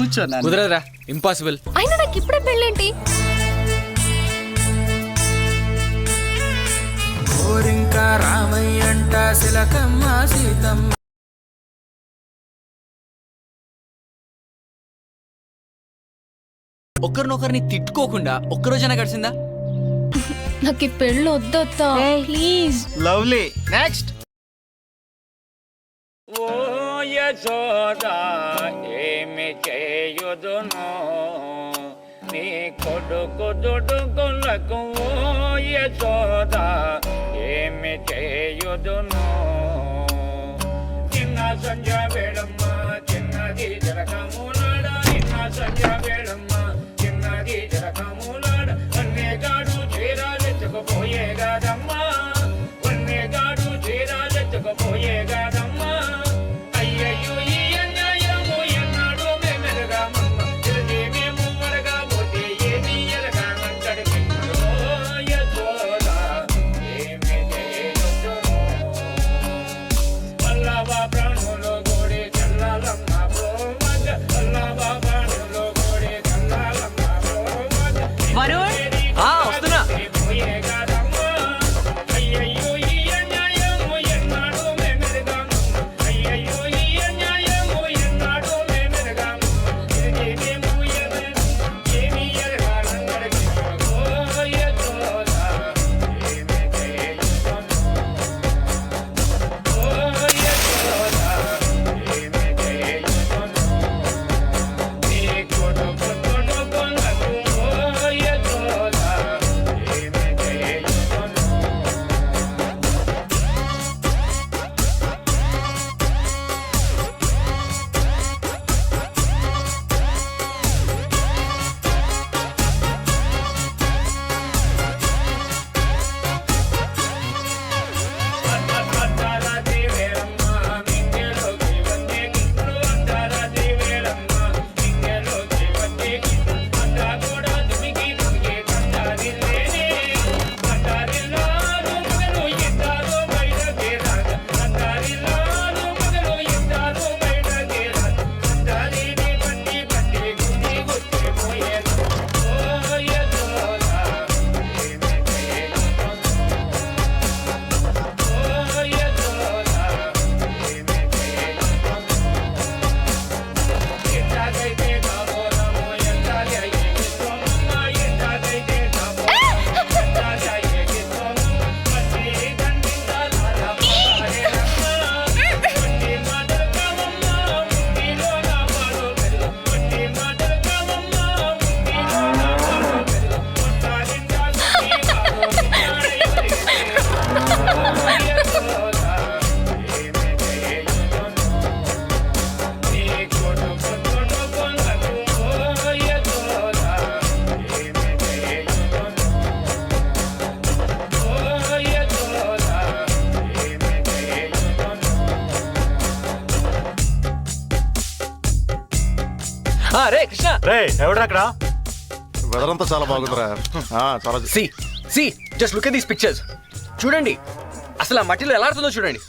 కూర్చో నాన్న. కుదరదురా, ఇంపాసిబుల్. అయినా నాకు ఇప్పుడే పెళ్ళేంటి? ఇంకా రామయ్యంట శిలకమ్మ సీతమ్మ. ఒకరినొకరిని తిట్టుకోకుండా ఒక్కరోజైనా గడిచిందా? నాకు ఈ పెళ్ళి వద్దొద్దా ప్లీజ్. లవ్లీ. నెక్స్ట్. ఓ యశోదా ఏమి చేయుదును నీ కొడుకు దుడుకులకు. ఓ యశోదా ఏమి చేయుదును. చిన్న సంజ వేళమ్మ చిన్నది జరకములాడ. చిన్న సంజ వేళమ్మ చిన్నది జరకములాడ. వన్నేగాడు చీరాలెత్తుకుపోయే గాదమ్మా. వన్నేగాడు చీరాలెత్తుకుపోయే గాదమ్మా. అయ్యయ్యో ఈ అన్యాయము ఎన్నాడు మెమెరగామమ్మ. తిరిగి మేము వరగాబోతే ఏది ఎరగానంటడి. యశోదా ఏమి చేయొద్దును. వల్లభ ప్రాణులు గోడి చల్లాలమ్మ ప్రోమగ. వల్లభ ప్రాణులు గోడి చల్లాలమ్మ ప్రోమగ. వరుణ్, వస్తున్నా. పోయే గాదమ్మా. అయ్యయ్యో ఈ అన్యాయము ఎన్నాడు మెమెరగామమ్మ. అయ్యయ్యో ఈ అన్యాయము ఎన్నాడు మెమెరగామమ్మ. తిరిగి మేము ఏమి ఎరగానంటడి. ఓ యశోదా ఏమి చేయొద్దును. ఓ యశోదా ఏమి చేయొద్దును. నీ కొడుకు దుడుకులకు. ఓ యశోదా ఏమి చేయొద్దును. అంతరాది వేళమ్మ మింగెలోకి వచ్చే గిట్లు. అంతరాది వేళమ్మ మింగెలోకి వచ్చే గిట్లు. అంతా కూడా దుమికి దుమికి కంటారిల్లేనే. కంటారిల్లాను మగలు ఇద్దరు బయటకి రాగా. కంటారిల్లాను మగలు ఇద్దరు బయటకి రాగా. కంటారిని పట్టి పట్టి గుండి గుచ్చిపోయేది. ఓ యశోదా ఏమి చేయొద్దును. ఓ యశోదా ఏమి చేయొద్దును. ఎంతకైతే కాబోరము ఎంతకైతే గిస్తోమమ్మ. ఎంతకైతే కాబోరము ఎంతకైతే గిస్తోమమ్మ. పట్టి దండించాలమ్మ హరేరమ్మ. పట్టి మాటలకమ్మ ముట్టిలో నా పాడు పెరుగు. పట్టి మాటలకమ్మ ముట్టిలో నా పాడు పెరుగు. కొట్టాలించాలి కాదు విచారణ యశోదా ఏమి చేయొద్దును. నీ కొడుకు దుడుకులకు. ఓ యశోదా ఏమి చేయొద్దును. ఓ యశోదా ఏమి చేయొద్దును. రే కృష్ణ, రే ఎవడా అక్కడ? వెదర్ అంతా చాలా బాగుందిరా. చాలా see just look at these pictures. చూడండి అసలు ఆ మట్టిలో ఎలా ఆడుతుందో చూడండి.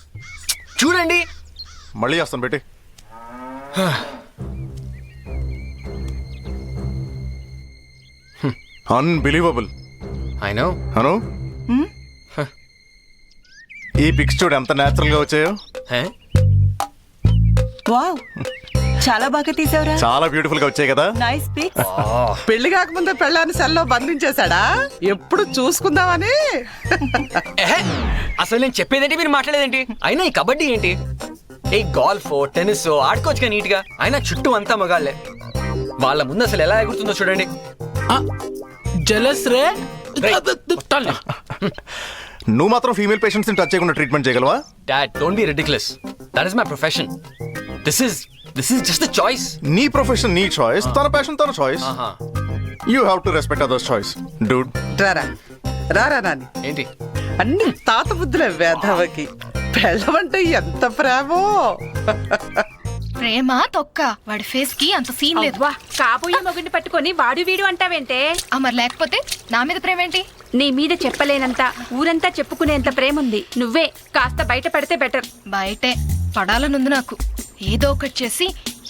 చూడండి. మళ్ళీ చేస్తాను పెట్టి. అన్బిలీవబుల్. I know. అను ఈ పిక్స్ చూడు ఎంత న్యాచురల్ గా వచ్చాయో. వావ్, చాలా బాగా తీసావురా. చాలా బ్యూటిఫుల్ గా వచ్చాయి కదా. Nice pics. పెళ్లి కాకముందే పెళ్ళాన్ని సెల్లో బంధించేశాడా? ఎప్పుడు చూసుకుందామని. అసలు నేను చెప్పేదేంటి, మీరు మాట్లాడేదేంటి? అయినా ఈ కబడ్డీ ఏంటి? ఏ గోల్ఫ్ టెన్నిస్ ఆడుకోవచ్చుగా నీట్ గా. అయినా చుట్టూ అంతా మగాళ్ళే. వాళ్ళ ముందు అసలు ఎలా ఎగురుతుందో చూడండి. జలస్ రే. నువ్వు మాత్రం ఫీమేల్ పేషెంట్స్ ని టచ్ చేయకుండా ట్రీట్మెంట్ చేయగలవా? Dad, don't be ridiculous. That is my profession. This is just the choice. నీ ప్రొఫెషన్ నీ చాయిస్, తన ప్యాషన్ తన choice. You have to respect others choice Dude. రారా రారా నాని. ఏంటి? అన్ని తాత బుద్ధులే వేధవకి. పెళ్ళమంటే ఎంత ప్రేమో. ప్రేమ తొక్క, వాడి ఫేస్ కి అంత సీన్ లేదు. కాబోయే మొగుడిని పట్టుకొని వాడు వీడు అంటావేంటే? మరి లేకపోతే నా మీద ప్రేమ ఏంటి? నీ మీద చెప్పలేనంత, ఊరంతా చెప్పుకునేంత ప్రేమ ఉంది. నువ్వే కాస్త బయట పడితే బెటర్. బయటే పడాలనుంది నాకు. ఏదో ఒకటి చేసి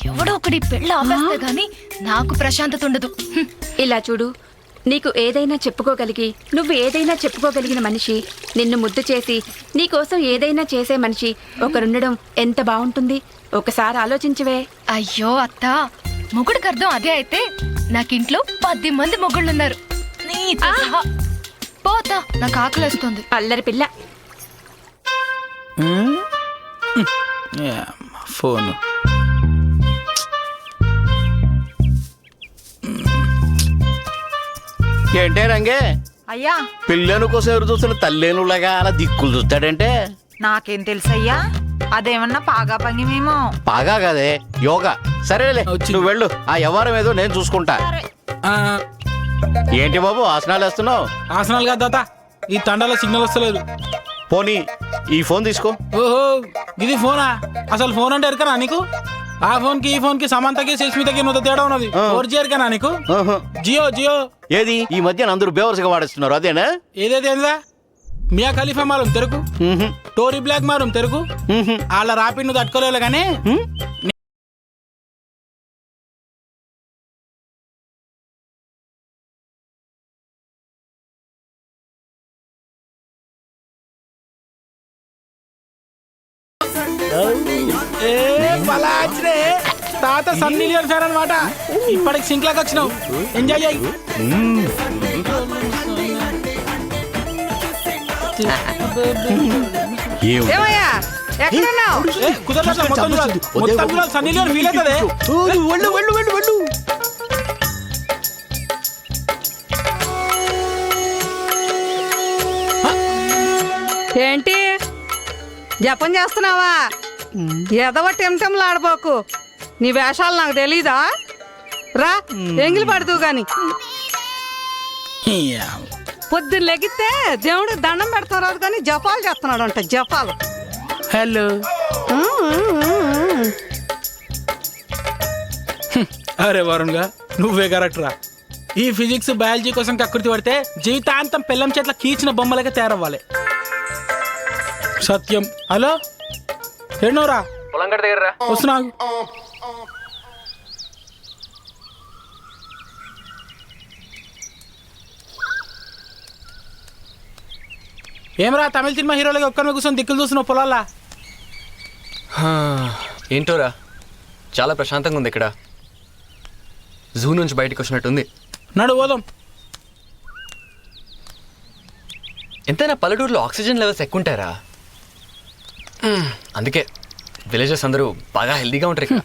ఎవడో ఒకటి పెళ్ళి ఆపేస్తే గాని నాకు ప్రశాంతత ఉండదు. హ్మ్. ఇలా చూడు, నీకు ఏదైనా చెప్పుకోగలిగి నువ్వు ఏదైనా చెప్పుకోగలిగిన మనిషి, నిన్ను ముద్దు చేసి నీకోసం ఏదైనా చేసే మనిషి ఒకరుండడం ఎంత బాగుంటుంది. ఒకసారి ఆలోచించవే. అయ్యో అత్త, మొగుడికి అర్థం అదే అయితే నాకింట్లో 10 మంది మొగుళ్ళున్నారు. నీతో సహా. పోతా, నాకు ఆకలేస్తుంది. అల్లరి పిల్ల. ఫోను ఏంటే రంగే అయ్యా పిల్లను కోసం ఎవరు చూస్తున్న తల్లేనులాగా అలా దిక్కులు చూస్తాడంటే నాకేం తెలుసయ్యా, అదేమన్నా పాగా పంగిమేమో. బాగా కదే యోగా. సరేలే నువ్వు వెళ్ళు, ఆ వ్యవహారం ఏదో నేను చూసుకుంటా. ఏంటి బాబు ఆసనాలు వేస్తున్నావు? ఆసనాలు కాదు తాత, ఈ తండాలో సిగ్నల్ వస్తలేదు. పోనీ ఈ ఫోన్ తీసుకో. ఓహో, ఇది ఫోనా? అసలు ఫోన్ అంటే ఎరకనా నీకు? ఆ ఫోన్ కి ఈ ఫోన్ కి సమంతకి సుస్మితకి నువ్వు తేడా ఉన్నది. 4G ఎరకనా నీకు? ఆహా. జియో జియో. ఏది ఈ మధ్య అందరూ బేవర్స్గా వాడేస్తున్నారు అదేనా? ఏదైతే ఏందా, మియా ఖలీఫా మారం తెరుకు, మ్హూ. టోరీ బ్లాక్ మారం తెరుకు. మ్హూ. వాళ్ళ రాపిడ్ నువ్వు తట్టుకోలేవు కానీ తాత సన్నీ లియోన్ ఫ్యాన్ అనమాట. ఇప్పటికి సింక్ లాగా వచ్చినావు, ఎంజాయ్ చేయి. ఏమయ్యా ఎక్కడున్నావు? కుదరదు, మొత్తం చూడాలి. మొత్తం చూడాలి, సన్నీ లియోన్ ఫీల్ అవుతుంది. ఏంటి జపం చేస్తున్నావా? ఎదవ టెంటంలు ఆడబోకు, నీ వేషాలు నాకు తెలీదా? రా ఎంగిలి పడుతూ గాని. పొద్దున్న లెగితే దేవుడు దండం పెడతాం రాదు కానీ జపాలు చేస్తున్నాడు అంట, జపాలు. హలో. అరే వరుణ్ గా, నువ్వే కరెక్ట్ రా. ఈ ఫిజిక్స్ బయాలజీ కోసం కకృతి పడితే జీవితాంతం పిల్లం చేట్ల కీచిన బొమ్మలకే తయారవ్వాలి. సత్యం. హలో, ఎన్నోరా? పొలంగడ దగ్గర వస్తున్నా. ఏమరా తమిళ సినిమా హీరోలకి ఒక్కరిని కూర్చొని దిక్కులు చూస్తున్నావు పొలాలా? ఏంటోరా, చాలా ప్రశాంతంగా ఉంది ఇక్కడ. జూ నుంచి బయటకు వచ్చినట్టుంది. నడు పోదాం. ఎంతైనా పల్లెటూరులో ఆక్సిజన్ లెవెల్స్ ఎక్కువ ఉంటారా? అందుకే విలేజెస్ అందరూ బాగా హెల్దీగా ఉంటారు ఇక్కడ.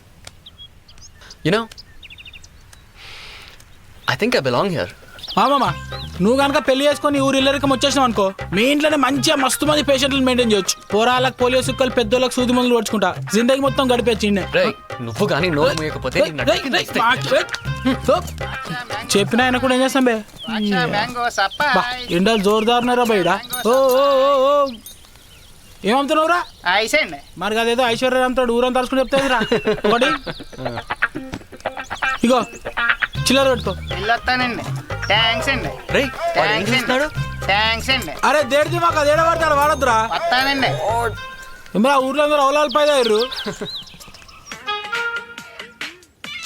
You know, I think I belong here. మామా, నువ్వు కనుక పెళ్లి చేసుకొని ఊరు ఇల్లరికం వచ్చేసినావు అనుకో, మీ ఇంట్లోనే మంచిగా మస్తు మంది పేషెంట్లు మెయింటైన్ చేయొచ్చు. పోరాలకు పోలియో సుక్కలు, పెద్దోళ్ళకి సూది మందులు పడుచుకుంటా జిందగీ మొత్తం గడిపేచ్చి. నువ్వు కానీ నోరు మూయకపోతే చెప్పిన ఆయన కూడా ఏం చేస్తాం బే. ఎండలు జోరుదారున్నారా బయట. ఓ ఓ ఓ ఓ ఏమవుతున్నావురా? మరి అదేదో ఐశ్వర్య అంటాడు ఊరంతా తలుచుకుని చెప్తాదిరా. ఒకటి ఇగో చిల్లర పెట్టుకో. థ్యాంక్స్ అండి. థ్యాంక్స్ అండి. అరే దేడిది మాకు అది ఏడబడతాడు వాడద్దురా. వస్తానండి. ఏమరా ఊర్లో అందరూ అవలాలు పైదారు.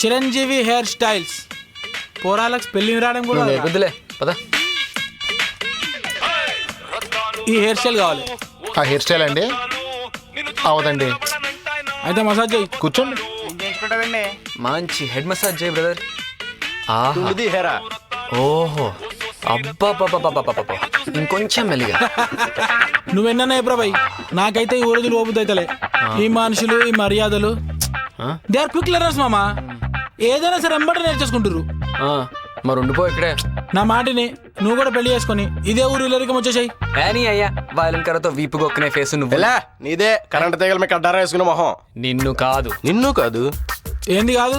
Chiranjeevi hairstyles. పోరాలకు పెళ్లి రావడం కూడా వద్దులే పద. ఈ హెయిర్ స్టైల్ కావాలి. ఆ హెయిర్ స్టైల్ అండి అవదండి. అయితే మసాజ్ చేయి. కూర్చోండి. మంచి హెడ్ మసాజ్ చేయి బ్రదర్. హెరా ఓహో, అబ్బా, ఇంకొంచెం మెల్లిగా. నువ్వెన్నా ఎప్పుడబాయ్, నాకైతే ఈ ఊరదులు ఓపుతాయితలే. ఈ మనుషులు, ఈ మర్యాదలు, దే ఆర్ క్విక్ లెర్నర్స్ మామా. ఏదైనా సరే ఎంబడి నేర్చేసుకుంటారు. మరి ఉండిపో ఇక్కడే. నా మాటిని నువ్వు కూడా పెళ్లి చేసుకొని ఇదే ఊరు ఇల్లరికం వచ్చేసాయి. అయ్యా వాయలిన్ కర్రతో వీపు కొక్కునే ఫేస్ నువ్వు. నీదే కరెంట్ తీగల మీద కడ్డారా వేసుకున్న మొహం. నిన్ను కాదు. నిన్ను కాదు. ఏంది కాదు?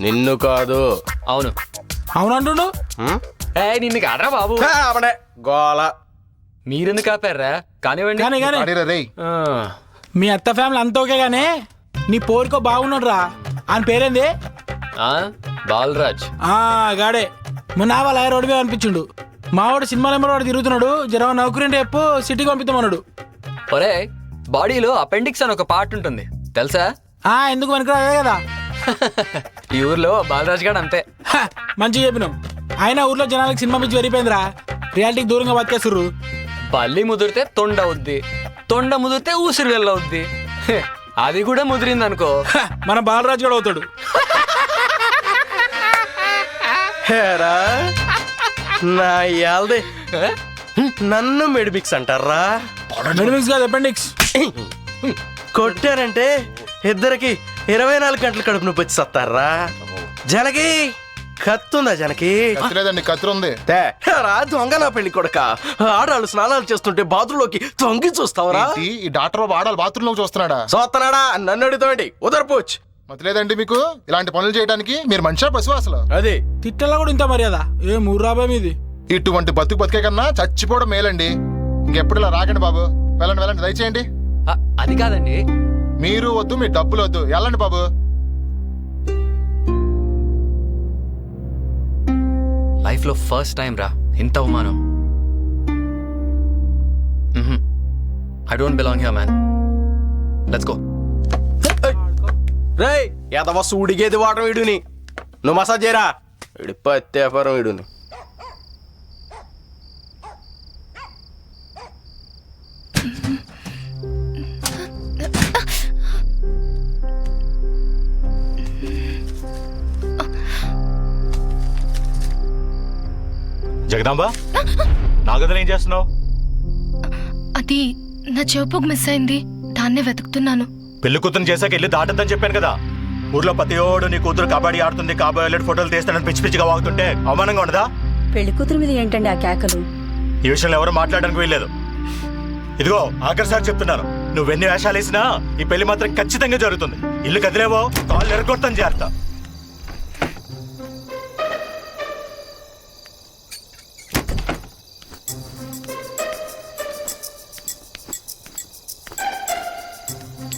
నిన్ను కాదు. అవును అవునంటుండు. నిన్ను కాదరా బాబు. గోల. మీరెందుకు ఆపారా? కానివ్వండి. కానీ మీ అత్త ఫ్యామిలీ అంత ఓకే గానే నీ పోరికో బాగున్నాడు రా. ఆయన పేరేంది? బాలరాజ్. గాడే మొన్న వాళ్ళ రోడ్డు మీద అనిపించిండు. మావాడు సినిమాలు ఎంబడి వాడు తిరుగుతున్నాడు. జర నౌకరీ అంటే ఎప్పు సిటీకి పంపిస్తామన్నాడు. ఒరే, బాడీలో అపెండిక్స్ అని ఒక పార్ట్ ఉంటుంది తెలుసా? ఎందుకు వెనక అదే కదా. ఈ ఊర్లో బాలరాజ్ గారు అంతే. హ, మంచిగా చెప్పినావు. ఆయన ఊర్లో జనాలకు సినిమా పిచ్చి వెరిపోయిందిరా. రియాలిటీకి దూరంగా బతికేస్తుర్రు. పల్లి ముదిరితే తొండ అవుద్ది, తొండ ముదిరితే ఊసిరి వెళ్ళవుద్ది. అది కూడా ముదిరింది అనుకో, హ, మన బాలరాజు కూడా అవుతాడు. హేరా నా యాల్దే నన్ను మెడిమిక్స్ అంటారా? మెడిమిక్స్ కాదు, అపెండిక్స్. కొట్టారంటే ఇద్దరికి 24 గంటల కడుపు నొప్పి వచ్చి సత్తారా? జనకి కత్తుందా? జనకి లేదండి, కత్తి ఉంది. రా దొంగ నా పెళ్లి కొడక. ఆడాళ్ళు స్నానాలు చేస్తుంటే బాత్రూంలోకి తొంగి చూస్తావరా? ఈ డాక్టర్ బాబు ఆడాలి బాత్రూమ్ లో చూస్తున్నాడా? చూస్తున్నాడా? నన్ను అడుగుతామండి ఉదర్పూచ్. మతలేదండి మీకు ఇలాంటి పనులు చేయడానికి? మీరు మనిషా పశువు అసలు? అది తిట్టలో కూడా ఇంత మర్యాద ఏ మూర్రాబాయ్ మీది. ఇటువంటి బతికే కన్నా చచ్చిపోవడం మేలండి. ఇంకెప్పుడు ఇలా రాకండి బాబు. వెళ్ళండి వెళ్ళండి, దయచేయండి. అది కాదండి. మీరు వద్దు, మీ డబ్బులు వద్దు, వెళ్ళండి బాబు. లైఫ్ లో ఫస్ట్ టైం రా ఇంత అవమానం. I don't belong here man. Let's go. రేయ్ ఎదవ సూడిగేది వాటం వీడుని. నువ్వు మసాజ్ చేయరా. వీడి పత్యాపారం వీడుని. జగదాంబ, నా గదిలో ఏం చేస్తున్నావు? అది నా చెవుపుకు మిస్ అయింది, దాన్నే వెతుకుతున్నాను. పెళ్లి కూతురు చేశాక ఇల్లు దాటద్దని చెప్పాను కదా. ఊర్లో ప్రతియోడు నీ కూతురు కబడ్డీ ఆడుతుంది, కాబోయే ఫోటోలు తీస్తానని పిచ్చి పిచ్చిగా వాగుతుంటే అవమానంగా ఉండదా? పెళ్లి కూతురు మీద ఏంటండి ఆ కేకలు? ఈ విషయంలో ఎవరు మాట్లాడడానికి వీల్లేదు. ఇదిగో ఆఖరిసారి చెప్తున్నాను, నువ్వెన్ని వేషాలు వేసినా ఈ పెళ్లి మాత్రం ఖచ్చితంగా జరుగుతుంది. ఇల్లు కదిలేవో కాళ్ళు ఎరగొడతాను జాగ్రత్త.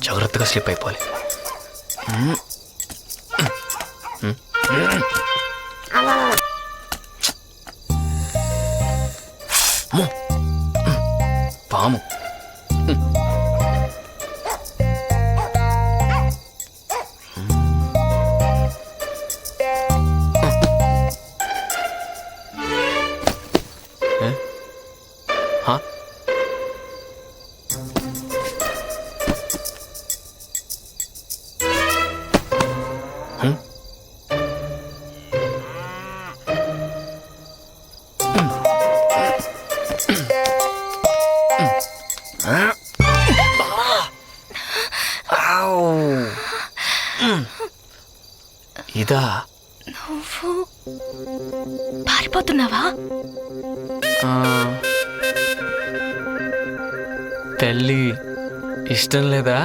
జాగ్రత్తగా స్లిప్ అయిపోవాలి. పాము. ఇదా? నువ్వు పారిపోతున్నావా? పెళ్ళి ఇష్టం లేదా?